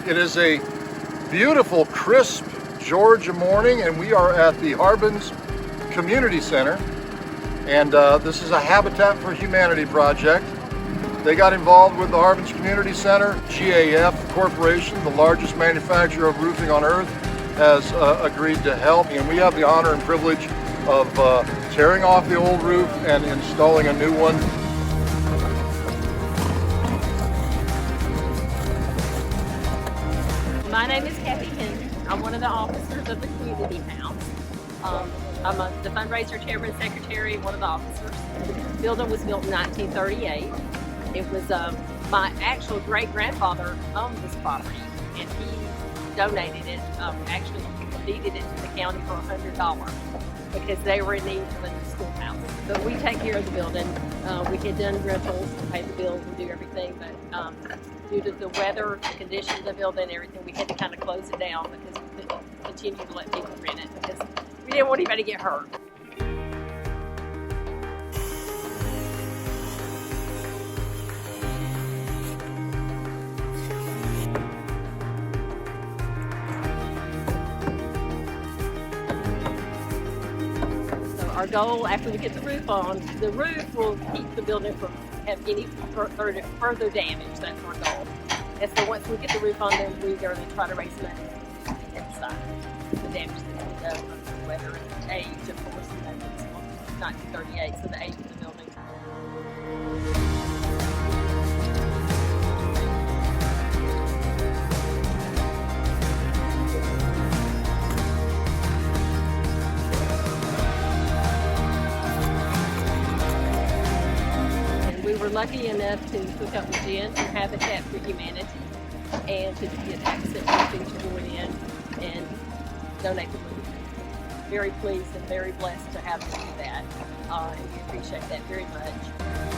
It is a beautiful, crisp Georgia morning, and we are at the Harbins Community Center. And this is a Habitat for Humanity project. They got involved with the Harbins Community Center. GAF Corporation, the largest manufacturer of roofing on earth, has agreed to help. And we have the honor and privilege of tearing off the old roof and installing a new one. My name is Kathy Henry. I'm one of the officers of the community house. I'm the fundraiser chairman, secretary, one of the officers. The building was built in 1938. It was my actual great-grandfather owned this property, and he donated it, actually deeded it to the county for $100 because they were in need of a new schoolhouse. But we take care of the building. We had done rentals, pay the bills, and do everything, but due to the weather, the condition of the building, everything, we had to kind of close it down because we couldn't continue to let people rent it because we didn't want anybody to get hurt. So our goal after we get the roof on, the roof will keep the building from having any further damage. That's our goal. And so once we get the roof on, then we're going to try to raise money inside the damage that's been done from the weather and age, of course. You know, it's 1938, so the age of the building. And we were lucky enough to hook up with Jen from Habitat for Humanity and to get access to go in and donate the roof. Very pleased and very blessed to have them do that, and we appreciate that very much.